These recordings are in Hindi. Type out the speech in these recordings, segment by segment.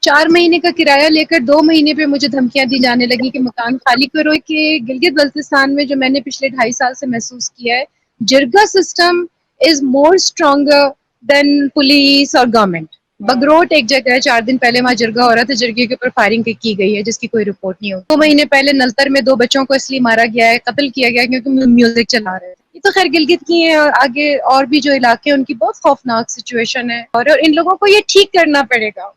4 महीने का किराया लेकर 2 महीने पे मुझे धमकियां दी जाने लगी कि मकान खाली करो। कि गिलगित बल्तिस्तान में जो मैंने पिछले 2.5 साल से महसूस किया है, jirga system is more stronger than police और गवर्नमेंट। बगरोट एक जगह है, 4 दिन पहले वहां जिरगा हो रहा था, जिरगे के ऊपर फायरिंग की गई है जिसकी कोई रिपोर्ट नहीं हो। 2 महीने पहले नलतर में 2 बच्चों को इसलिए मारा गया है, कत्ल किया गया क्योंकि म्यूजिक चला रहे थे। ये तो खैर गिलगित की है, और आगे और भी जो इलाके हैं उनकी बहुत खौफनाक सिचुएशन है, और इन लोगों को ये ठीक करना पड़ेगा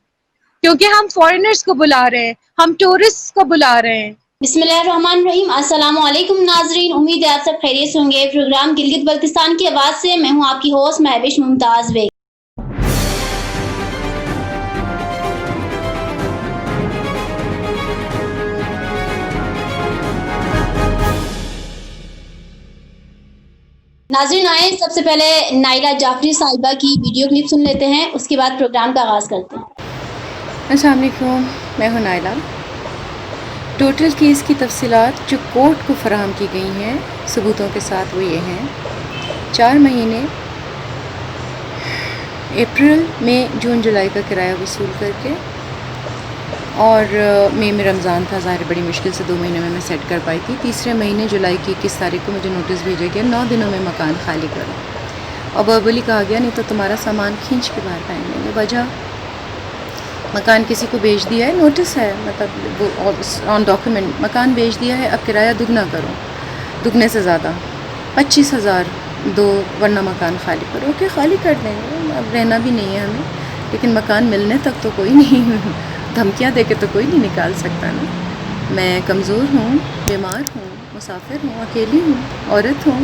क्योंकि हम फॉरेनर्स को बुला रहे हैं, हम टूरिस्ट को बुला रहे हैं। बिस्मिल्लाहिर्रहमानिर्रहीम। अस्सलाम वालेकुम नाजरीन, उम्मीद है आप सब खैरियत से होंगे। प्रोग्राम गिलगित बल्तिस्तान की आवाज से मैं हूं आपकी होस्ट महविश मुमताज बेग। नाजरीन आए सबसे पहले नाइला जाफरी साहिबा की वीडियो क्लिप सुन लेते हैं, उसके बाद प्रोग्राम का आगाज करते हैं। अस्सलाम वालेकुम, मैं हूं नाइला। टोटल केस की तफसीलात जो कोर्ट को फ़राहम की गई हैं सबूतों के साथ वो ये हैं। 4 महीने अप्रैल मई जून जुलाई का किराया वसूल करके, और मई में रमज़ान था, ज़ाहिर बड़ी मुश्किल से 2 महीने में मैं सेट कर पाई थी। तीसरे महीने जुलाई की 21 तारीख को मुझे नोटिस भेजा गया 9 दिनों में मकान खाली करो, और वर्बली कहा गया नहीं तो तुम्हारा सामान खींच के बाहर फेंक देंगे। वजह मकान किसी को बेच दिया है, नोटिस है, मतलब वो ऑन डॉक्यूमेंट मकान बेच दिया है, अब किराया दुगना करो, दुगने से ज़्यादा 25,000 दो, वरना मकान खाली करो। ओके, खाली कर देंगे, अब रहना भी नहीं है हमें, लेकिन मकान मिलने तक तो कोई नहीं धमकियाँ दे के तो कोई नहीं निकाल सकता ना। मैं कमज़ोर हूँ, बीमार हूँ, मुसाफिर हूँ, अकेली हूँ, औरत हूँ,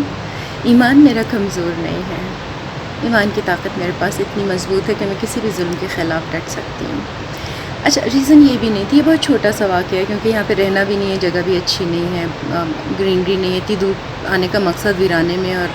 ईमान मेरा कमज़ोर नहीं है। ईमान की ताकत मेरे पास इतनी मज़बूत है कि मैं किसी भी जुल्म के ख़िलाफ़ डट सकती हूँ। अच्छा, रीज़न ये भी नहीं थी, ये बहुत छोटा सा वाक़या है क्योंकि यहाँ पे रहना भी नहीं है, जगह भी अच्छी नहीं है, ग्रीनरी नहीं है, इतनी दूर आने का मकसद वीराने में और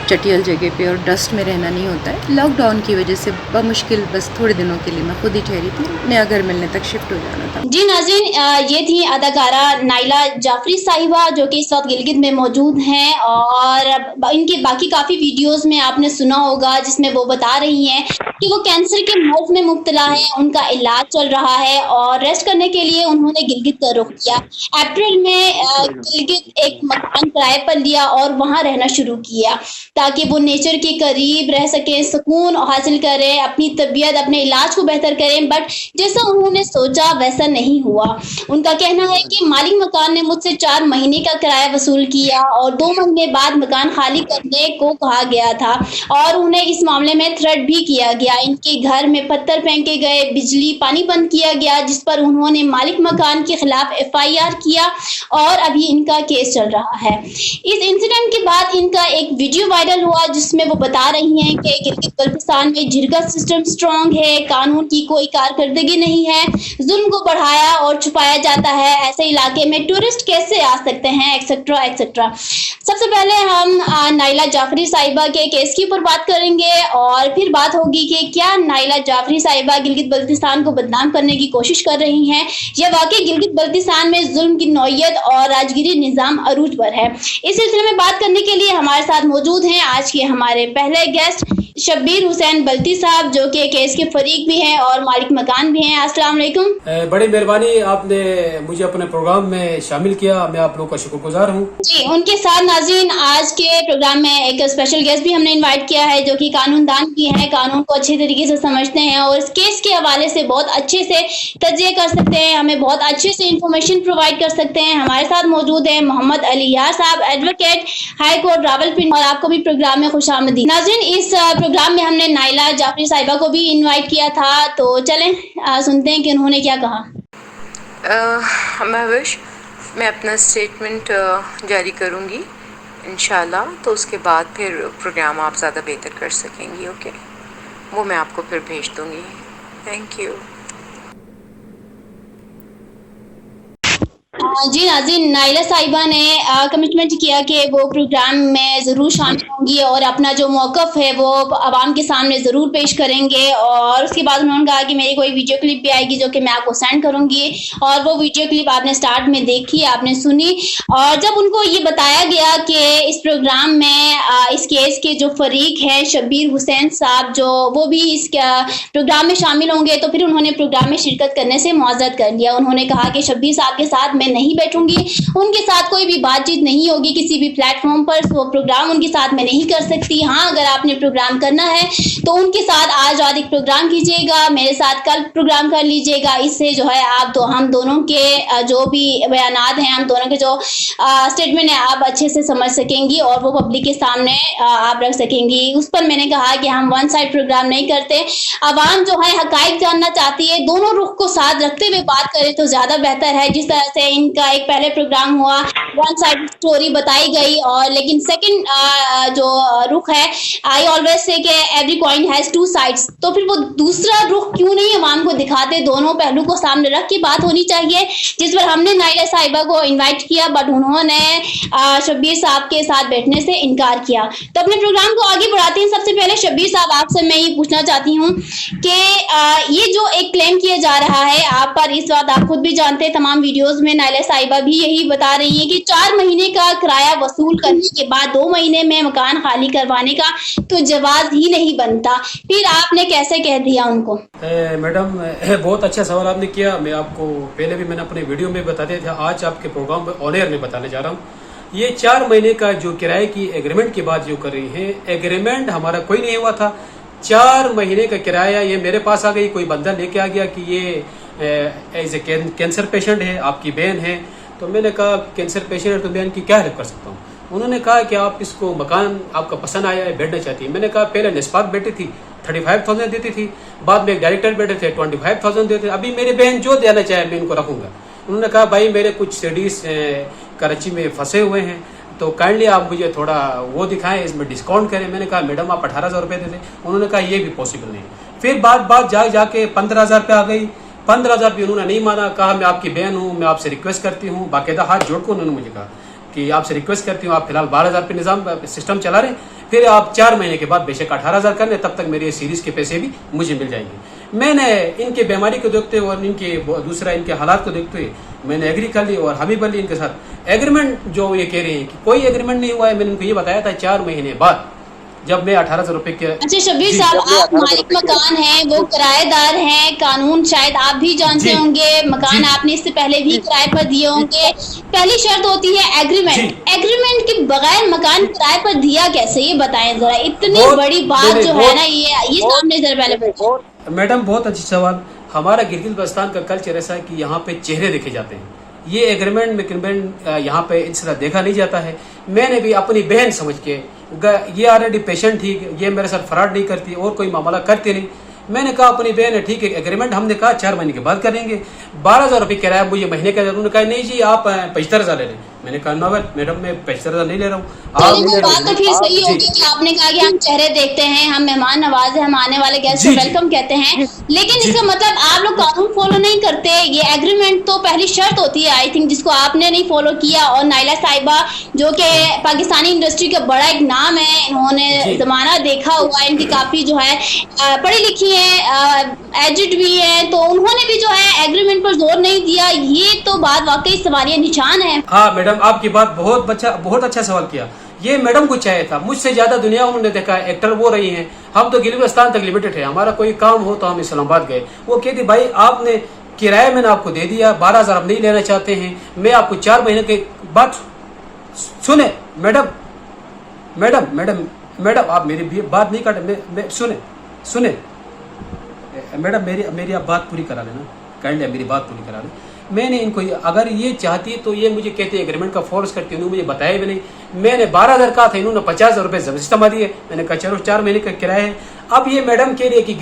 चटियल जगह पे और डस्ट में रहना नहीं होता है। लॉकडाउन की वजह से बमुश्किल बस थोड़े दिनों के लिए मैं खुद ही ठहरी थी, नया घर मिलने तक शिफ्ट हो जाना था। जी नाज़रीन, ये थी अदाकारा नाइला जाफरी साहिबा जो कि इस वक्त गिलगित में मौजूद हैं, और इनकी बाकी काफ़ी वीडियोस में आपने सुना होगा जिसमें वो बता रही हैं कि वो कैंसर के मर्ज में मुब्तला है, उनका इलाज चल रहा है और रेस्ट करने के लिए उन्होंने गिलगित का रुख किया। अप्रैल में गिलगित एक मकान किराए पर लिया और वहाँ रहना शुरू किया ताकि वो नेचर के करीब रह सकें, सुकून हासिल करें, अपनी तबीयत, अपने इलाज को बेहतर करें। बट जैसा उन्होंने सोचा वैसा नहीं हुआ। उनका कहना है कि मालिक मकान ने मुझसे 4 महीने का किराया वसूल किया और 2 महीने बाद मकान खाली करने को कहा गया था, और उन्हें इस मामले में थ्रेट भी किया गया। इनके घर में पत्थर फेंके गए, बिजली पानी बंद किया गया, जिस पर उन्होंने मालिक मकान के खिलाफ FIR किया और अभी इनका केस चल रहा है। इस इंसिडेंट के बाद इनका एक वीडियो वायरल हुआ जिसमें वो बता रही हैं कि गिलगित बल्तिस्तान में जिरगा सिस्टम स्ट्रांग है, कानून की कोई कारकर्दगी नहीं है, जुल्म को बढ़ाया और छुपाया जाता है, ऐसे इलाके में टूरिस्ट कैसे आ सकते हैं, एक्सेट्रा एक्सेट्रा। सबसे पहले हम नाइला जाफरी साहिबा के केस के ऊपर बात करेंगे और फिर बात होगी कि क्या नाइला जाफरी साहिबा गिलगित बल्तिस्तान को बदनाम करने की कोशिश कर रही हैं या वाकई गिलगित बल्तिस्तान में जुल्म की नौयत और राजगिरी निजाम अरूज पर है। इस सिलसिले में बात करने के लिए हमारे साथ मौजूद हैं आज के हमारे पहले गेस्ट शब्बीर हुसैन बल्ती साहब, जो कि केस के फरीक भी हैं और मालिक मकान भी हैं। अस्सलाम वालेकुम। बड़ी मेहरबानी, आपने मुझे अपने प्रोग्राम में शामिल किया, मैं आप लोगों का शुक्रगुजार हूँ। जी, उनके साथ नाज़रीन आज के प्रोग्राम में एक स्पेशल गेस्ट भी हमने इनवाइट किया है जो कि कानूनदान भी हैं, कानून को अच्छे तरीके से समझते हैं और इस केस के हवाले से बहुत अच्छे से तज्ज़िया कर सकते हैं, हमें बहुत अच्छे से इंफॉर्मेशन प्रोवाइड कर सकते हैं। हमारे साथ मौजूद है मोहम्मद अली यार साहब, एडवोकेट, हाई कोर्ट रावलपिंडी, और आपको भी प्रोग्राम में खुशामदीद। नाज़रीन, इस प्रोग्राम में हमने नाइला जाफरी साहिबा को भी इन्वाइट किया था, तो चलें सुनते हैं कि उन्होंने क्या कहा। मैं अपना स्टेटमेंट जारी करूँगी इंशाल्लाह, तो उसके बाद फिर प्रोग्राम आप ज़्यादा बेहतर कर सकेंगी। ओके, वो मैं आपको फिर भेज दूँगी। Thank you. जी नाज़रीन, नाइला साहिबा ने कमिटमेंट किया कि वो प्रोग्राम में ज़रूर शामिल होंगी और अपना जो मौक़िफ़ है वो आवाम के सामने ज़रूर पेश करेंगे। और उसके बाद उन्होंने कहा कि मेरी कोई वीडियो क्लिप भी आएगी जो कि मैं आपको सेंड करूँगी, और वो वीडियो क्लिप आपने स्टार्ट में देखी, आपने सुनी। और जब उनको ये बताया गया कि इस प्रोग्राम में इस केस के जो फरीक हैं शब्बीर हुसैन साहब, जो वो भी इस प्रोग्राम में शामिल होंगे, तो फिर उन्होंने प्रोग्राम में शिरकत करने से मुआज़रत कर लिया। उन्होंने कहा कि शब्बीर साहब के साथ मैं नहीं बैठूंगी, उनके साथ कोई भी बातचीत नहीं होगी किसी भी प्लेटफॉर्म पर, वो प्रोग्राम उनके साथ मैं नहीं कर सकती। हाँ, अगर आपने प्रोग्राम करना है तो उनके साथ आज रात एक प्रोग्राम कीजिएगा, मेरे साथ कल प्रोग्राम कर लीजिएगा। इससे जो है आप तो हम दोनों के जो भी बयानात हैं, हम दोनों के जो स्टेटमेंट है आप अच्छे से समझ सकेंगी और वो पब्लिक के सामने आप रख सकेंगी। उस पर मैंने कहा कि हम वन साइड प्रोग्राम नहीं करते, आवाम जो है हकाइक जानना चाहती है, दोनों रुख को साथ रखते हुए बात करें तो ज्यादा बेहतर है। जिस तरह से इनका एक पहले प्रोग्राम हुआ, वन साइड स्टोरी बताई गई, और लेकिन सेकंड जो रुख है, आई ऑलवेज से कि every coin has two sides, तो फिर वो दूसरा रुख क्यों नहीं आवाम को दिखाते, दोनों पहलू को सामने रख के बात होनी चाहिए। जिस पर हमने नाइला साहिबा को इन्वाइट किया, बट उन्होंने शब्बीर साहब के साथ बैठने से इनकार किया। तो अपने प्रोग्राम को आगे बढ़ाते हैं। सबसे पहले शब्बीर साहब, आपसे मैं ये पूछना चाहती हूँ कि ये जो एक क्लेम किया जा रहा है आप पर, इस बात आप खुद भी जानते हैं, तमाम वीडियोस में नाइला साहिबा भी यही बता रही है कि 4 महीने का किराया वसूल करने के बाद 2 महीने में मकान खाली करवाने का तो जवाब ही नहीं बनता, फिर आपने कैसे कह दिया उनको? मैडम, बहुत अच्छा सवाल आपने किया। मैं आपको पहले भी मैंने अपने वीडियो में बता दिया था, आज आपके प्रोग्राम में ऑन एयर में बताने जा रहा हूँ। ये 4 महीने का जो किराए की एग्रीमेंट की बात जो कर रही है, एग्रीमेंट हमारा कोई नहीं हुआ था। 4 महीने का किराया ये मेरे पास आ गई, कोई बंदा लेके आ गया कि ये एज ए कैंसर पेशेंट है, आपकी बहन है। तो मैंने कहा कैंसर पेशेंट है तो मैं इनकी क्या हेल्प कर सकता हूँ। उन्होंने कहा कि आप इसको मकान आपका पसंद आया है, बैठना चाहती है। मैंने कहा पहले निस्पात बैठी थी 35,000 देती थी, बाद में एक डायरेक्टर बैठे थे 25,000 देते, अभी मेरी बहन जो देना चाहे मैं इनको रखूंगा। उन्होंने कहा भाई मेरे कुछ स्टडीज कराची में फंसे हुए हैं, तो काइंडली आप मुझे थोड़ा वो दिखाएं, इसमें डिस्काउंट करें। मैंने कहा मैडम आप 18,000 रुपये दे दें। उन्होंने कहा ये भी पॉसिबल नहीं। फिर बात जाके 15,000 पे आ गई। 15,000 भी उन्होंने नहीं माना, कहा मैं आपकी बहन हूँ, मैं आपसे रिक्वेस्ट करती हूँ, बाकायदा हाथ जोड़ कर उन्होंने मुझे कहा कि आपसे रिक्वेस्ट करती हूँ, आप फिलहाल 12,000 पे निज़ाम सिस्टम चला रहे, फिर आप 4 महीने के बाद बेशक 18,000 कर लें, तब तक मेरे सीरीज़ के पैसे भी मुझे मिल जाएंगे। मैंने इनके बीमारी को देखते हुए और इनके दूसरा इनके हालात को देखते हुए मैंने एग्री कर ली और हबीब अली इनके साथ एग्रीमेंट जो ये कह रहे हैं कि कोई एग्रीमेंट नहीं हुआ है। मैंने उनको ये बताया था 4 महीने बाद जब मैं 18,000 रुपए के। अच्छा शब्बीर साहब, आप मालिक मकान हैं, वो किराएदार हैं, कानून शायद आप भी जानते होंगे, मकान आपने इससे पहले भी किराए पर दिए होंगे। पहली शर्त होती है एग्रीमेंट, एग्रीमेंट के बगैर मकान किराए पर दिया कैसे, ये बताएं जरा। इतनी बड़ी बात जो है ना, ये सामने जरा पहले। मैडम बहुत अच्छी सवाल। हमारा गिलगित बल्तिस्तान का कल्चर ऐसा है कि यहाँ पे चेहरे देखे जाते हैं, ये एग्रीमेंट में यहाँ पे इस तरह देखा नहीं जाता है। मैंने भी अपनी बहन समझ के, ये ऑलरेडी पेशेंट थी, ये मेरे साथ फ्रॉड नहीं करती और कोई मामला करती नहीं, मैंने कहा अपनी बहन है ठीक है, एग्रीमेंट हमने कहा 4 महीने के बाद करेंगे। 12,000 रुपये किराया मुझे महीने का। उन्होंने कहा नहीं जी आप 75,000 ले लें। मैंने कहा नॉवेल मैडम मैं 75,000 नहीं ले रहा हूँ। बात तो फिर सही होगी कि आपने कहा कि हम चेहरे देखते हैं, हम मेहमान नवाज है, हम आने वाले गेस्ट को वेलकम कहते हैं, लेकिन इसका मतलब आप लोग कानून फॉलो नहीं करते। ये एग्रीमेंट तो पहली शर्त होती है आई थिंक, जिसको आपने नहीं फॉलो किया। और नाइला साहिबा जो कि पाकिस्तानी इंडस्ट्री का बड़ा एक नाम है, इन्होंने जमाना देखा हुआ है, इनकी काफी जो है पढ़ी लिखी है, एजिड भी है, तो उन्होंने भी जो है एग्रीमेंट पर जोर नहीं दिया। ये तो बात वाकई सवालिया निशान है। हाँ मैडम आपकी बात बहुत अच्छा सवाल किया। ये मैडम को चाहिए था, मुझसे ज्यादा दुनिया उन्होंने देखा है, एक्टर वो रही हैं। हम तो गिलगित तक लिमिटेड है, हमारा कोई काम हो तो हम इस्लामाबाद गए। वो कहती भाई आपने किराया मैंने आपको दे दिया, 12,000 आप नहीं लेना चाहते हैं, मैं आपको 4 महीने के बाद। सुने मैडम मैडम मैडम मैडम आप मेरी बात नहीं काटे, सुने मैडम मेरी आप बात पूरी करा लेना, काइंडली मेरी बात पूरी करा लें। मैंने इनको अगर ये चाहती तो ये मुझे कहते एग्रीमेंट का फोर्स करती, उन्होंने मुझे बताया भी नहीं। मैंने 12,000 कहा था, इन्होंने 50,000 रुपये जबरदस्ती जमा दिए। मैंने कहा चलो 4 महीने का किराया है। अब ये मैडम कह रही है कि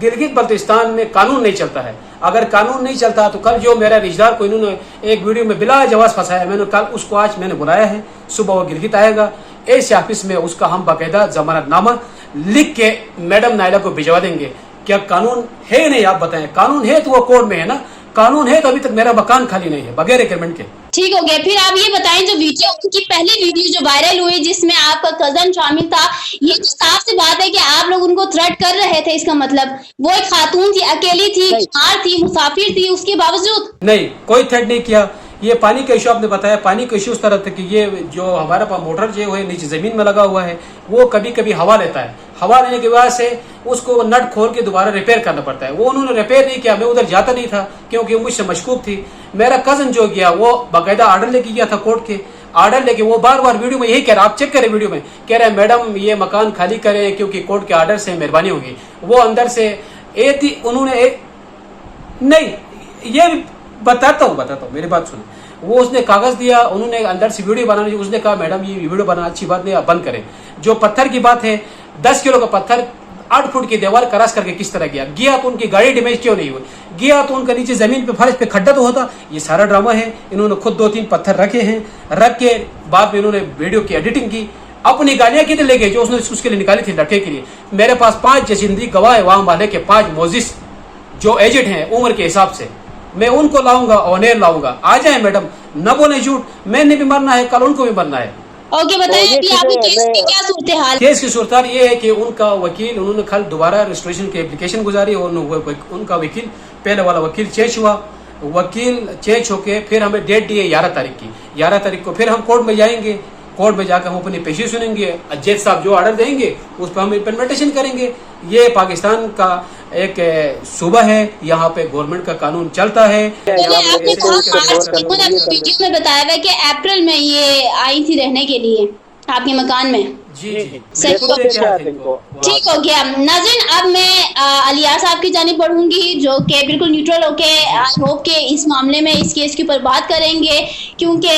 गिलगित बल्तिस्तान में कानून नहीं चलता है। अगर कानून नहीं चलता तो कल जो मेरा रिश्तेदार को इन्होंने एक वीडियो में बिला जवाब फंसाया, मैंने कल उसको आज मैंने बुलाया है, सुबह वो गिलगित आएगा, ऐसे ऑफिस में उसका हम बाकायदा जमानतनामा लिख के मैडम नाइला को भिजवा देंगे। क्या कानून है नहीं आप बताएं, कानून है तो वो कोर्ट में है ना। कानून है तो अभी तक मेरा मकान खाली नहीं है बगैर एग्रीमेंट के। ठीक हो गया। फिर आप ये बताएं, जो वीडियो, उनकी पहली वीडियो जो वायरल हुई जिसमें आपका कजन शामिल था, ये तो साफ सी बात है कि आप लोग उनको थ्रेट कर रहे थे। इसका मतलब वो एक खातून थी, अकेली थी, बीमार थी, मुसाफिर थी, उसके बावजूद नहीं, कोई थ्रेट नहीं किया। ये पानी का इशू आपने बताया, पानी का इशू उस तरह था कि ये जो हमारे पास मोटर जो है नीचे जमीन में लगा हुआ है, वो कभी कभी हवा लेता है। हवा लेने की वजह से उसको नट खोल के दोबारा रिपेयर करना पड़ता है। वो उन्होंने रिपेयर नहीं किया, मैं उधर जाता नहीं था क्योंकि मुझसे मशकूक थी। मेरा कजन जो गया वो बाकायदा ऑर्डर लेके गया था कोर्ट के, ऑर्डर लेके वो बार बार वीडियो में यही कह रहा, आप चेक करें वीडियो में, कह रहे हैं मैडम ये मकान खाली करें क्योंकि कोर्ट के ऑर्डर से मेहरबानी होगी। वो अंदर से नहीं, ये बताता हूँ मेरी बात सुनो। वो उसने कागज दिया, उन्होंने अंदर से वीडियो बनाने, उसने कहा मैडम ये वीडियो बनाना अच्छी बात नहीं, आप बंद करें। जो पत्थर की बात है, 10 किलो का पत्थर 8 फुट की दीवार क्रॉस करके किस तरह गया तो उनकी गाड़ी डैमेज क्यों नहीं हुई? गया तो उनका नीचे जमीन पे फर्श पे खड्डा तो होता। ये सारा ड्रामा है। इन्होंने खुद 2-3 पत्थर रखे हैं, रख के बाद में इन्होंने वीडियो की एडिटिंग की। अपनी गालियां कितने ले गए जो उसने उसके लिए निकाली थी लड़के के लिए। मेरे पास 5 जजिंदी गवाह है वहां वाले के, 5 मोजिस जो एजेड हैं उम्र के हिसाब से, मैं उनको लाऊंगा, ऑनेर लाऊंगा। आ जाए मैडम, न बोले झूठ, मैंने भी मरना है, कल उनको भी मरना है। ओके, बताएं अभी आपके केस की क्या सूरत हाल? केस की सूरत ये है कि उनका वकील, उन्होंने कल दोबारा रजिस्ट्रेशन की एप्लीकेशन गुजारी और उनका वकील, पहले वाला वकील चेंज हुआ। वकील चेंज होके फिर हमें डेट दी है 11 तारीख की। 11 तारीख को फिर हम कोर्ट में जाएंगे। कोर्ट में जाकर हम अपनी पेशी सुनेंगे। जज साहब जो ऑर्डर देंगे उस पर हम इम्प्लीमेंटेशन करेंगे। ये पाकिस्तान का एक सूबा है, यहाँ पे गवर्नमेंट का कानून चलता है। आपने वीडियो में बताया हुआ कि अप्रैल में ये आई थी रहने के लिए आपके मकान में। जी ठीक हो गया। नाज़रीन, अब मैं अलिया साहब की जानिब बढ़ूंगी जो कि बिल्कुल न्यूट्रल होके आई होप के इस मामले में, इस केस के ऊपर बात करेंगे, क्योंकि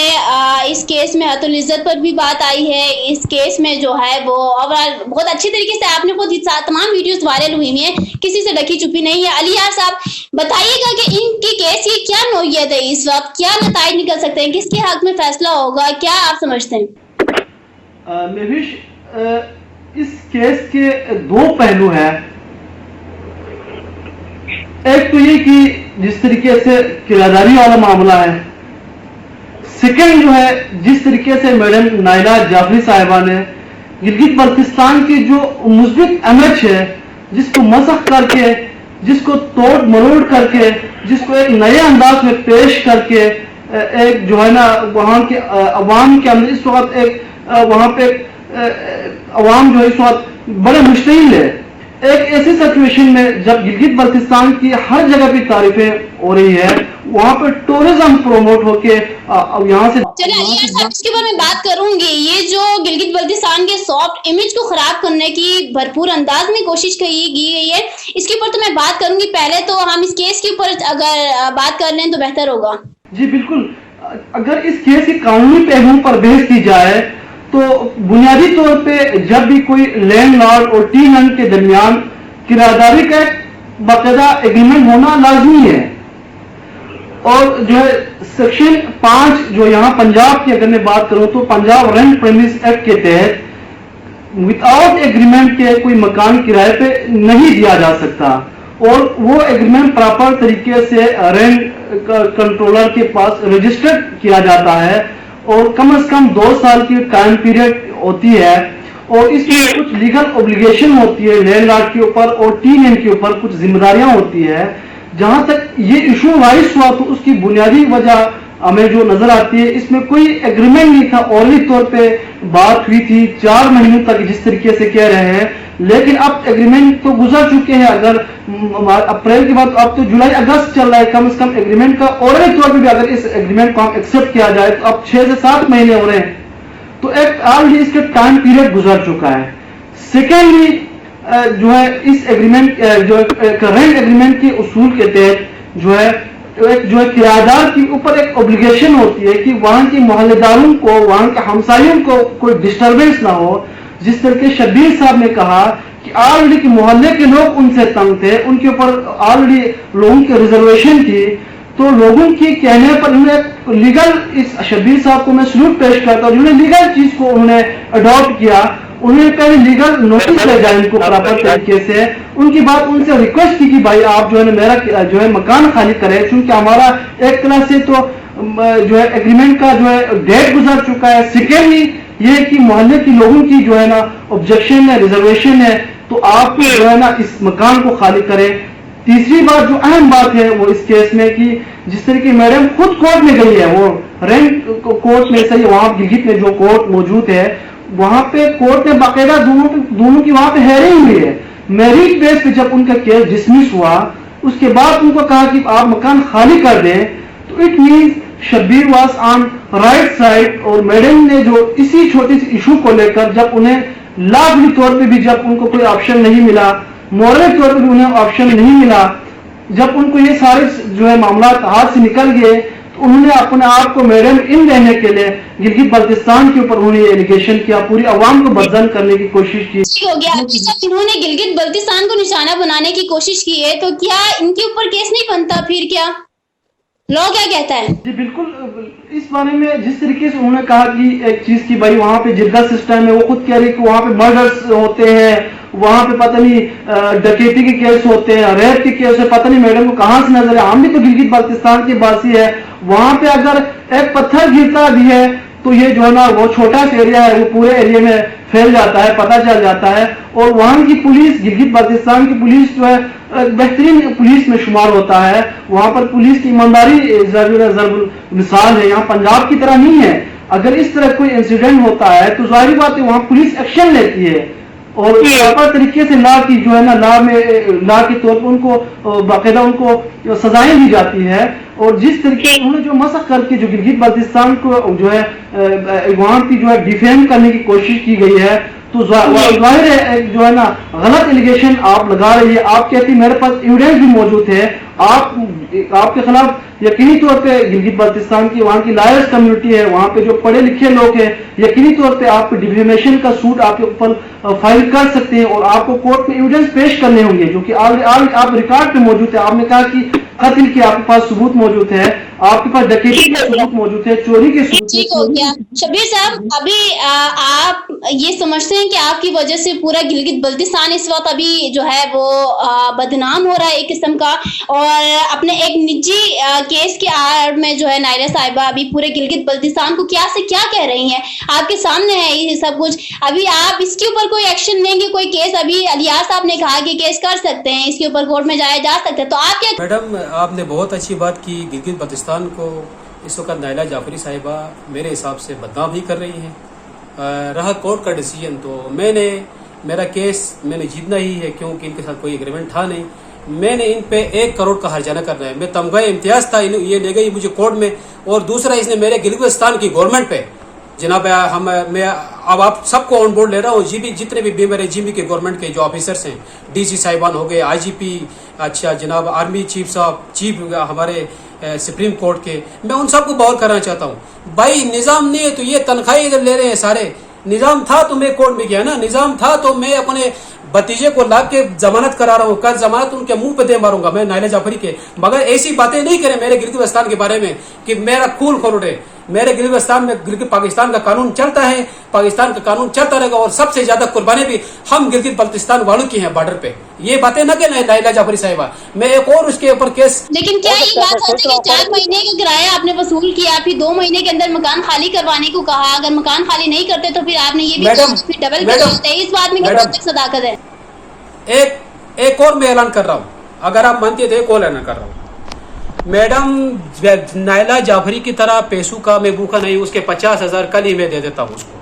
इस केस में अतुल इज्जत पर भी बात आई है। इस केस में जो है वो ओवरऑल बहुत अच्छी तरीके से आपने खुद तमाम वीडियोस वायरल हुई हैं, किसी से ढकी छुपी नहीं है। अलिया साहब बताइएगा कि इनकी केस की क्या नौयत है, इस वक्त क्या नताइज निकल सकते हैं, किसके हक में फैसला होगा, क्या आप समझते हैं? महविश, इस केस के 2 पहलू हैं। एक तो ये कि जिस तरीके से किराएदारी वाला मामला है, सेकंड जो है जिस तरीके से मैडम नाइला जाफरी साहिबा ने गिलगित बल्तिस्तान की जो मुस्बित इमेज है, जिसको मसख करके, जिसको तोड़ मरोड़ करके, जिसको एक नए अंदाज में पेश करके, एक जो है ना वहां के अवाम के अंदर इस वक्त एक वहां पे अवाम जो है इस वक्त बड़े मुश्किल है। एक ऐसी सिचुएशन में जब गिलगित बल्तिस्तान की हर जगह पे तारीफें हो रही है, वहां पे टूरिज्म प्रमोट होके यहाँ से चलिए अलिया साहब, इसके ऊपर मैं बात करूंगी। ये जो गिलगित बल्तिस्तान के सॉफ्ट इमेज को खराब करने की भरपूर अंदाज में कोशिश की गई है, इसके ऊपर तो मैं बात करूंगी। पहले तो हम इस केस के ऊपर अगर बात कर लें तो बेहतर होगा। जी बिल्कुल, अगर इस केस के कानूनी पहलुओं पर बहस की जाए तो बुनियादी तौर पे जब भी कोई लैंडलॉर्ड और टेनेंट के दरमियान किराएदारी का बाकायदा एग्रीमेंट होना लाजमी है। और जो है सेक्शन 5 जो यहाँ पंजाब की अगर मैं बात करूं तो पंजाब रेंट प्रेमिस एक्ट के तहत विदाउट एग्रीमेंट के कोई मकान किराए पे नहीं दिया जा सकता, और वो एग्रीमेंट प्रॉपर तरीके से रेंट कंट्रोलर के पास रजिस्टर्ड किया जाता है, और कम से कम 2 साल की टाइम पीरियड होती है, और इसमें कुछ लीगल ऑब्लिगेशन होती है लैंडलॉर्ड के ऊपर और टेनेंट के ऊपर कुछ जिम्मेदारियां होती है। जहां तक ये इशू राइज हुआ तो उसकी बुनियादी वजह हमें जो नजर आती है, इसमें कोई एग्रीमेंट नहीं था, औरली तौर पे बात हुई थी 4 महीनों तक जिस तरीके से कह रहे हैं, लेकिन अब एग्रीमेंट तो गुजर चुके हैं। अगर अप्रैल के बाद अब तो जुलाई अगस्त चल रहा है, कम से कम एग्रीमेंट का औरली तौर पर भी अगर इस एग्रीमेंट को हम एक्सेप्ट किया जाए तो अब 6 से 7 महीने हो रहे हैं, तो एक ऑलरेडी इसका टाइम पीरियड गुजर चुका है। सेकेंडली जो है इस एग्रीमेंट जो रेंट एग्रीमेंट के उसूल के तहत जो है किराएदार के ऊपर एक ऑब्लिगेशन होती है कि वहां के मोहल्लेदारों को, वहां के हमसायों को कोई डिस्टर्बेंस ना हो। जिस तरह के शब्बीर साहब ने कहा कि ऑलरेडी के मोहल्ले के लोग उनसे तंग थे, उनके ऊपर ऑलरेडी लोगों की रिजर्वेशन थी, तो लोगों के कहने पर उन्होंने लीगल, इस शब्बीर साहब को मैं सल्यूट पेश करता हूं, जिन्होंने लीगल चीज को उन्होंने अडॉप्ट किया। उन्हें पहले लीगल नोटिस ले जाए इनको प्रॉपर तरीके से। उनकी बात उनसे रिक्वेस्ट की कि भाई आप जो है मेरा जो है मकान खाली करें, क्योंकि हमारा एक तरह से तो जो है एग्रीमेंट का जो है डेट गुजर चुका है। सेकेंडली ये कि मोहल्ले की लोगों की जो है ना ऑब्जेक्शन है, रिजर्वेशन है, तो आप जो है ना इस मकान को खाली करें। तीसरी बात जो अहम बात है वो इस केस में कि जिस तरह की मैडम खुद कोर्ट में गई है, वो रेंट कोर्ट में से वहां गिलगित में जो कोर्ट मौजूद है वहां पे कोर्ट ने बाकायदा दोनों की वहां पे हेयरिंग हुई है। मेरिट बेस पे जब उनका केस डिसमिस हुआ उसके बाद उनको कहा कि आप मकान खाली कर दें, तो it means Shabbir was on right side. और मैडम ने जो इसी छोटे से इशू को लेकर जब उन्हें लॉजिकली तौर पे भी जब उनको कोई ऑप्शन नहीं मिला, मॉरल तौर पर भी उन्हें ऑप्शन नहीं मिला, जब उनको ये सारे जो है मामला हाथ से निकल गए, तो उन्होंने अपने आप को मैडम इन रहने के लिए गिलगित बल्तिस्तान के ऊपर उन्होंने एलिगेशन किया, पूरी आवाम को बदनाम करने की कोशिश की। ठीक हो गया। जब इन्होंने गिलगित बल्तिस्तान को निशाना बनाने की कोशिश की है तो क्या इनके ऊपर केस नहीं बनता? फिर क्या लॉ क्या कहता है? जी बिल्कुल, इस बारे में जिस तरीके से उन्होंने कहा कि एक चीज की भाई वहां पे जिरगा सिस्टम है, वो खुद कह रही कि वहां पे मर्डर्स होते हैं, वहां पे पता नहीं डकैती के केस होते हैं, रेप के केस है, पता नहीं मैडम को कहां से नजर है। हम भी तो गिलगित बल्तिस्तान के वासी है, वहां पे अगर एक पत्थर गिरता भी है तो ये जो है ना वो छोटा सा एरिया है, वो पूरे एरिया में फैल जाता है, पता चल जाता है। और वहां की पुलिस, गिलगित बल्तिस्तान की पुलिस जो है बेहतरीन पुलिस में शुमार होता है। वहां पर पुलिस की ईमानदारी जरूर मिसाल है, यहाँ पंजाब की तरह नहीं है। अगर इस तरह कोई इंसिडेंट होता है तो जाहिर बात है वहां पुलिस एक्शन लेती है और प्रॉपर तरीके से लॉ की जो है ना लॉ के तौर पर उनको बाकायदा उनको सजाएं दी जाती है। और जिस तरीके से उन्होंने जो मसक करके जो गिलगित बल्तिस्तान को जो है वहां की जो है डिफेंड करने की कोशिश की गई है, तो जाहिर है जो है ना गलत एलिगेशन आप लगा रही है। आप कहती मेरे पास एविडेंस भी मौजूद है, आपके खिलाफ यकीनी तौर पे गिलगित बल्तिस्तान की वहां की लॉयर्स कम्युनिटी है, वहां पे जो पढ़े लिखे लोग हैं, यकीनी तौर पे आप डिफेमेशन का सूट आपके ऊपर फाइल कर सकते हैं और आपको कोर्ट में एविडेंस पेश करने होंगे जो कि आप रिकॉर्ड पे मौजूद है। आपने कहा कि कत्ल के आपके पास सबूत मौजूद है, आपके पास डकैती के सबूत मौजूद है, चोरी के सबूत। ठीक हो गया। शब्बीर साहब, अभी आप ये समझते हैं कि आपकी वजह से पूरा गिलगित बल्तिस्तान इस वक्त अभी जो है वो बदनाम हो रहा है एक किस्म का, और अपने एक निजी केस के आड़ में जो है नायला साहिबा अभी पूरे गिलगित बल्तिस्तान को क्या से क्या कह रही हैं, आपके सामने है ये सब कुछ। अभी आप इसके ऊपर कोई एक्शन लेंगे? कोई केस अभी अलियास साहब ने कहा कि केस कर सकते हैं, इसके ऊपर कोर्ट में जाया जा सकता है, तो आप क्या? मैडम आपने बहुत अच्छी बात की। गिलगित बल्तिस्तान को इस वक्त नायला जाफरी साहिबा मेरे हिसाब से बदनाम ही कर रही हैं। रहा कोर्ट का डिसीजन तो मेरा केस मैंने जीतना ही है, क्योंकि इनके साथ कोई एग्रीमेंट था नहीं। मैंने इन पे 1 करोड़ का हर्जाना करना है। मैं तमगा इम्तियाज था, ये ले गई मुझे कोर्ट में। और दूसरा इसने मेरे गिलगित बल्तिस्तान की गवर्नमेंट पे जनाब मैं अब आप सबको ऑन बोर्ड ले रहा हूँ, जीबी जितने भी मेरे जीबी के गवर्नमेंट के जो ऑफिसर्स हैं, डीसी साहिबान हो गए, आईजीपी, अच्छा जनाब आर्मी चीफ साहब, चीफ हमारे सुप्रीम कोर्ट के, मैं उन सबको बहाल करना चाहता हूँ। भाई निजाम नहीं है तो ये तनख्वाही इधर ले रहे हैं सारे। निजाम था तो मैं कोर्ट में गया ना, निजाम था तो मैं अपने भतीजे को ला के जमानत करा रहा हूँ। कल जमानत उनके मुंह पे दे मारूंगा मैं नायला जाफरी के। मगर ऐसी बातें नहीं करें मेरे गिलगित बल्तिस्तान के बारे में कि मेरा खून खोल उठे। मेरे गिलगित बल्तिस्तान में गिलगित पाकिस्तान का कानून चलता है, पाकिस्तान का कानून चलता रहेगा, और सबसे ज्यादा कुर्बानी भी हम गिलगित बल्तिस्तान वालों की हैं बॉर्डर पे। ये बातें न कहना है नायला जाफरी साहिबा। मैं एक और उसके ऊपर केस। लेकिन क्या ये बात होती है कि 4 महीने का किराया आपने वसूल किया, फिर 2 महीने के अंदर मकान खाली करवाने को कहा, अगर मकान खाली नहीं करते तो फिर आपने ये भी डबल कर, इस बात में क्या सदाकत है? एक और मैं ऐलान कर रहा हूँ, अगर आप मानती है तो एक और ऐलान कर रहा हूँ। मैडम नायला जाफरी की तरह पैसों का मैं भूखा नहीं, उसके 50,000 कल ही मैं दे देता हूँ उसको,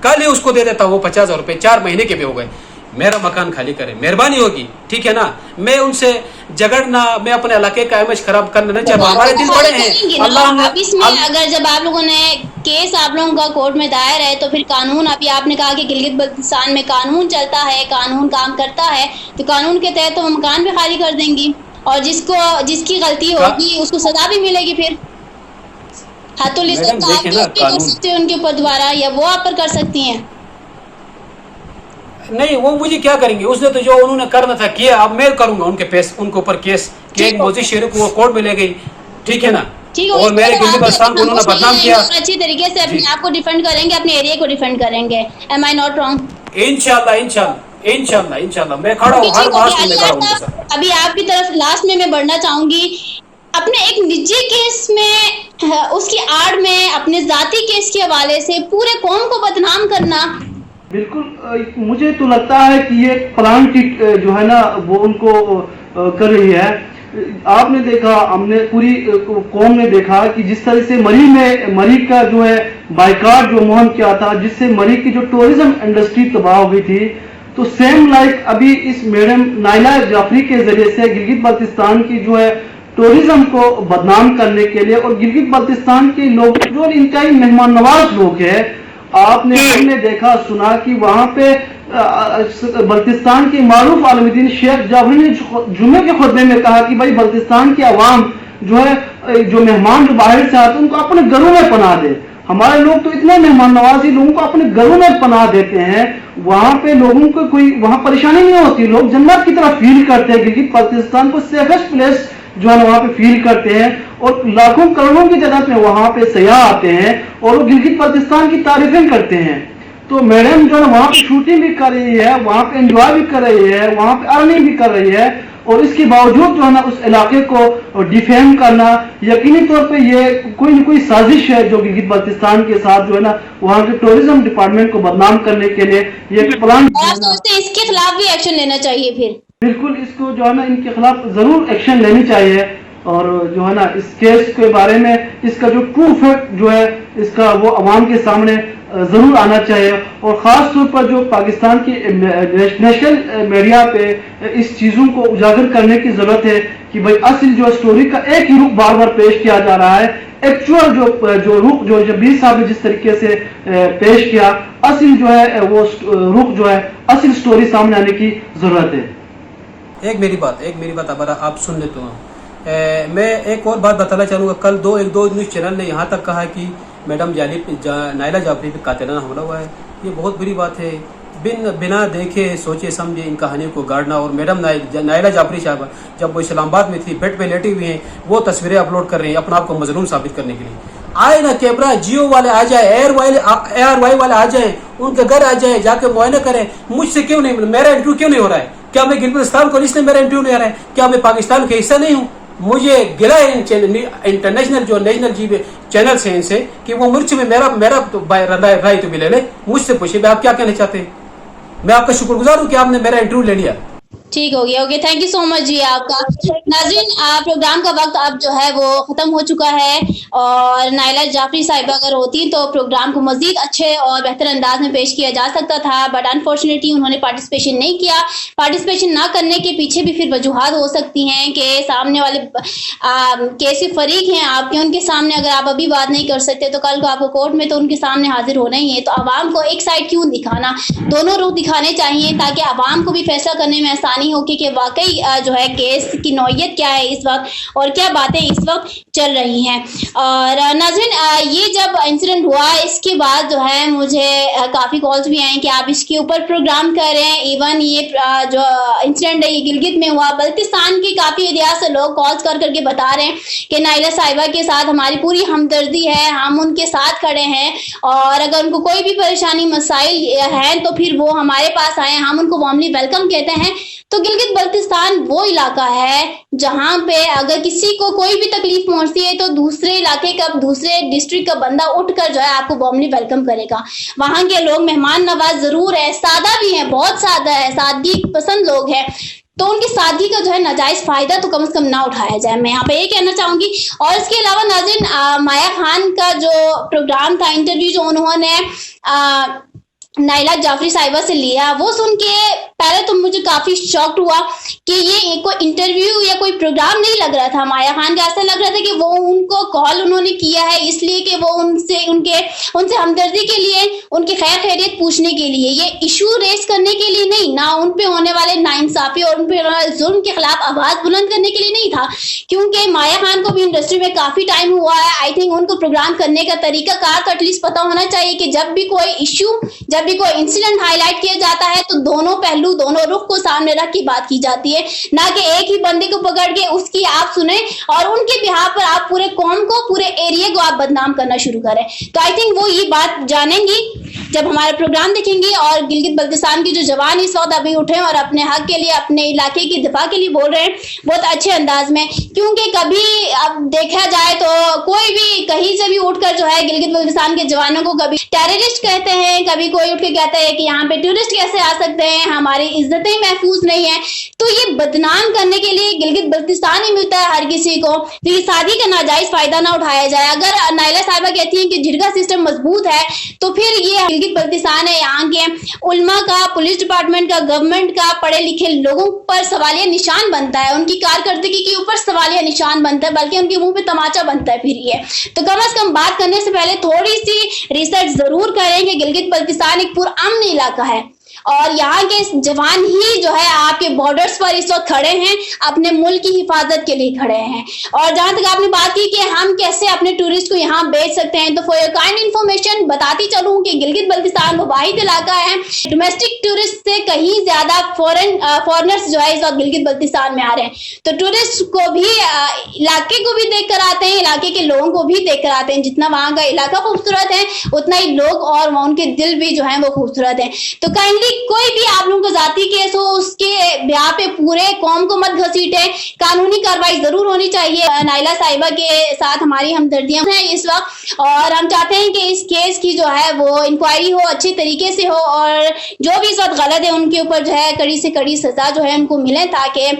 कल ही उसको दे देता हूँ। 50,000 रुपये 4 महीने के भी हो गए। मेरा मकान खाली करें, मेहरबानी होगी, ठीक है ना। मैं उनसे झगड़ना, मैं अपने इलाके का इमेज खराब करना नहीं चाहता। हमारे दिल बड़े हैं। अब इसमें अगर जब आप लोगों ने केस आप लोगों का कोर्ट में दायर है तो फिर कानून, अभी आपने कहा कि गिलगित बल्तिस्तान में कानून चलता है, कानून काम करता है, तो कानून के तहत तो वो मकान भी खाली कर देंगी और जिसकी गलती होगी उसको सजा भी मिलेगी। फिर हाथुल इज्जत आप कर सकते हैं उनके ऊपर दोबारा, या वो आप पर कर सकती हैं? नहीं, वो मुझे क्या करेंगे? उसने तो जो उन्होंने करना था किया, अब मैं करूंगा उनके ऊपर केस कि एक मोदी शेर को वो कोर्ट में ले गई, ठीक है ना। और मेरे गिलगित बल्तिस्तान को उन्होंने बदनाम किया। अच्छी तरीके से अपने आप को डिफेंड करेंगे, अपने एरिया को डिफेंड करेंगे। Am I not wrong? इंशाल्लाह इंशाल्लाह इंशाल्लाह इंशाल्लाह मैं खड़ा हूँ, हर मास में मैं खड़ा हूँ उनके साथ। अभी आपकी तरफ लास्ट में मैं बढ़ना चाहूंगी, अपने एक निजी केस में उसकी आड़ में अपने जाती केस के हवाले से पूरे कौम को बदनाम करना, बिल्कुल मुझे तो लगता है कि ये प्लान की जो है ना वो उनको कर रही है। आपने देखा, हमने पूरी कौम ने देखा कि जिस तरह से मरी का जो है बाइकाट जो मुहिम किया था, जिससे मरी की जो टूरिज्म इंडस्ट्री तबाह हो गई थी, तो सेम लाइक अभी इस मैडम नाइला जाफरी के जरिए से गिलगित बल्तिस्तान की जो है टूरिज्म को बदनाम करने के लिए, और गिलगित बल्तिस्तान के लोग जो इंतहाई मेहमान नवाज लोग हैं, हमने देखा सुना कि वहां पे बल्तिस्तान के मारूफ आलमदीन शेख जाफरी ने जुमे के खुतबे में कहा कि भाई बल्तिस्तान की आवाम जो है, जो मेहमान जो बाहर से आते हैं उनको अपने घरों में पनाह दे। हमारे लोग तो इतने मेहमान नवाजी लोगों को अपने घरों में पनाह देते हैं, वहां पे लोगों को कोई वहां परेशानी नहीं होती, लोग जन्नत की तरह फील करते हैं, क्योंकि पाकिस्तान को सेफेस्ट प्लेस जो है वहां पे फील करते हैं, और लाखों करोड़ों की जगह पे वहां पे सयाह आते हैं और वो गिलगित बल्तिस्तान की तारीफें करते हैं। तो मैडम जो है वहां पे शूटिंग भी कर रही है, वहां पे एंजॉय भी कर रही है, वहां पे अर्निंग भी कर रही है, और इसके बावजूद जो है ना उस इलाके को डिफेम करना, यकीनी तौर पे ये कोई न कोई साजिश है जो गिलगित बल्तिस्तान के साथ जो है ना वहाँ के टूरिज्म डिपार्टमेंट को बदनाम करने के लिए ये प्लान। आप सोचते हैं इसके खिलाफ भी एक्शन लेना चाहिए? फिर बिल्कुल इसको जो है ना इनके खिलाफ जरूर एक्शन लेनी चाहिए, और जो है ना इस केस के बारे में इसका जो ट्रू फैक्ट जो है इसका वो अवाम के सामने जरूर आना चाहिए, और खास तौर पर जो पाकिस्तान की नेशनल मीडिया पे इस चीजों को उजागर करने की जरूरत है कि भाई असल जो स्टोरी का एक ही रुख बार बार पेश किया जा रहा है, एक्चुअल जो रुख जो जब्बीर साहब ने जिस तरीके से पेश किया, असल जो है वो रुख जो है असल स्टोरी सामने आने की जरूरत है। एक मेरी बात आप सुन ले तो मैं एक और बात बताना चाहूँगा। कल दो न्यूज़ चैनल ने यहाँ तक कहा कि मैडम नाइला जाफरी पे कातिलाना हमला हुआ है। ये बहुत बुरी बात है। बिना देखे सोचे समझे इन कहानियों को गाड़ना, और मैडम नाइला जाफरी साहब जब वो इस्लामाबाद में थी, बेड पे लेटी हुई हैं, वो तस्वीरें अपलोड कर रही हैं अपने आप को मजलूम साबित करने के लिए। आए ना कैमरा, जियो वाले आ जाए, एयर वाई वाले आ जाए, उनके घर आ जाए, जाके मुआयना करें। मुझसे क्यों नहीं, मेरा इंटरव्यू क्यों नहीं हो रहा है? क्या मैं गिलगित को इसलिए मेरा इंटरव्यू नहीं आ रहा है? क्या मैं पाकिस्तान का हिस्सा नहीं हूँ? मुझे गिला है इंटरनेशनल जो नेशनल जीवी चैनल्स हैं इनसे कि वो मुझसे में मेरा तो राय तो भी ले ले। मुझसे पूछिए आप क्या कहना चाहते हैं। मैं आपका शुक्रगुजार हूँ कि आपने मेरा इंटरव्यू ले लिया। ठीक हो गया, okay, thank you so much ji आपका। नाज़रीन, प्रोग्राम का वक्त अब जो है वो खत्म हो चुका है, और नाइला जाफरी साहिबा अगर होती तो प्रोग्राम को मजीद अच्छे और बेहतर अंदाज में पेश किया जा सकता था, बट अनफॉर्चुनेटली उन्होंने पार्टिसिपेशन नहीं किया। पार्टिसिपेशन ना करने के पीछे भी फिर वजूहात हो सकती हैं कि सामने वाले कैसे फरीक हैं आपके, उनके सामने अगर आप अभी बात नहीं कर सकते तो कल को आपको कोर्ट में तो उनके सामने हाजिर होना ही है। तो आवाम को एक साइड क्यों दिखाना, दोनों रुख दिखाने चाहिए, ताकि आवाम को भी फैसला करने में आसानी हो कि वाकई जो है केस की नौयत क्या है इस वक्त और क्या बातें इस वक्त चल रही हैं। और नाज़रीन, ये जब इंसिडेंट हुआ इसके बाद जो है मुझे काफ़ी कॉल्स भी आए कि आप इसके ऊपर प्रोग्राम कर रहे हैं। इवन ये जो इंसिडेंट है ये गिलगित में हुआ, बल्तिस्तान के काफ़ी एरिया से लोग कॉल्स कर करके बता रहे हैं कि नाइला साहिबा के साथ हमारी पूरी हमदर्दी है, हम उनके साथ खड़े हैं, और अगर उनको कोई भी परेशानी मसाइल है तो फिर वो हमारे पास आए, हम उनको वार्मली वेलकम कहते हैं। तो गिलगित बल्तिस्तान वो इलाका है जहां पे अगर किसी को कोई भी तकलीफ पहुंचती है तो दूसरे इलाके का, दूसरे डिस्ट्रिक्ट का बंदा उठकर जो है आपको वार्मली वेलकम करेगा। वहां के लोग मेहमान नवाज जरूर है, सादा भी है, बहुत सादा है, सादगी पसंद लोग हैं, तो उनकी सादगी का जो है नाजायज फायदा तो कम से कम ना उठाया जाए, मैं यहाँ पे ये कहना चाहूंगी। और इसके अलावा नाज़रीन, माया खान का जो प्रोग्राम था, इंटरव्यू जो उन्होंने नाइला जाफरी साहिबा से लिया, वो सुन के पहले तो मुझे काफी शॉक्ड हुआ कि ये कोई इंटरव्यू या कोई प्रोग्राम नहीं लग रहा था। माया खान का ऐसा लग रहा था कि वो उनको कॉल उन्होंने किया है इसलिए कि वो उनसे हमदर्दी के लिए, उनकी खैर खैरियत पूछने के लिए, ये इशू रेस करने के लिए नहीं, ना उन पे होने वाले नाइंसाफी और उन पे होने वाले जुल्म के खिलाफ आवाज बुलंद करने के लिए नहीं था। क्योंकि माया खान को भी इंडस्ट्री में काफी टाइम हुआ है, आई थिंक उनको प्रोग्राम करने का तरीका कार तो एटलीस्ट पता होना चाहिए कि जब भी कोई इशू, जब भी कोई इंसिडेंट हाईलाइट किया जाता है तो दोनों पहलू, दोनों रुख को सामने रख के बात की जाती है, ना कि एक ही बंदे को पकड़ के उसकी आप सुने और उनके बिहाफ पर आप पूरे कौम को, पूरे एरिया को आप बदनाम करना शुरू करें। तो आई थिंक वो ये बात जानेंगी जब हमारा प्रोग्राम देखेंगे और गिलगित बल्तिस्तान के जो जवान इस वक्त अभी उठे और अपने हक के लिए, अपने इलाके की दिफा के लिए बोल रहे हैं बहुत अच्छे अंदाज में, क्योंकि कभी अब देखा जाए तो कोई भी कहीं से भी उठकर जो है गिलगित बल्तिस्तान के जवानों को कभी टेररिस्ट कहते हैं, कभी कोई उठ के कहता है कि यहाँ पे टूरिस्ट कैसे आ सकते हैं, हमारी इज्जतें महफूज नहीं है। तो ये बदनाम करने के लिए गिलगित बल्तिस्तान ही मिलता है हर किसी को, तो ये शादी का नाजायज फायदा ना उठाया जाए। अगर नाइला साहिबा कहती हैं कि जिरगा सिस्टम मजबूत है, तो फिर ये गिलगित बल्तिस्तान है, यहाँ के उल्मा का, पुलिस डिपार्टमेंट का, गवर्नमेंट का, पढ़े लिखे लोगों पर सवालिया निशान बनता है, उनकी कारकर्दगी के ऊपर सवालिया निशान बनता है, बल्कि उनके मुंह पे तमाचा बनता है फिर ये। तो कम से कम बात करने से पहले थोड़ी सी रिसर्च जरूर करें कि गिलगित बल्तिस्तान एक पुरअमन इलाका है और यहाँ के जवान ही जो है आपके बॉर्डर्स पर इस वक्त खड़े हैं, अपने मुल्क की हिफाजत के लिए खड़े हैं। और जहां तक आपने बात की कि हम कैसे अपने टूरिस्ट को यहाँ बेच सकते हैं, तो फॉर योर काइंड इन्फॉर्मेशन बताती चलूं कि गिलगित बल्तिस्तान वो वाहिद इलाका है डोमेस्टिक टूरिस्ट से कहीं ज्यादा फॉरेनर्स जो है इस वक्त गिलगित बल्तिस्तान में आ रहे हैं। तो टूरिस्ट को भी इलाके को भी देख कर आते हैं, इलाके के लोगों को भी देख कर आते हैं। जितना वहां का इलाका खूबसूरत है उतना ही लोग और वहां उनके दिल भी जो है वो खूबसूरत है। तो काइंडली कोई भी आप लोगों को जाती केस हो उसके ब्याह पे पूरे कौम को मत घसीटे, कानूनी कार्रवाई जरूर होनी चाहिए। नाइला साहिबा के साथ हमारी हमदर्दियां हैं इस वक्त और हम चाहते हैं कि इस केस की जो है वो इंक्वायरी हो, अच्छे तरीके से हो और जो भी इस वक्त गलत है उनके ऊपर जो है कड़ी से कड़ी सजा जो है उनको मिले, ताकि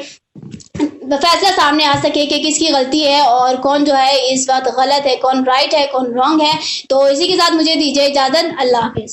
फैसला सामने आ सके कि किसकी गलती है और कौन जो है इस वक्त गलत है, कौन राइट है, कौन रॉन्ग है। तो इसी के साथ मुझे दीजिए इजाजत। अल्लाह हाफिज।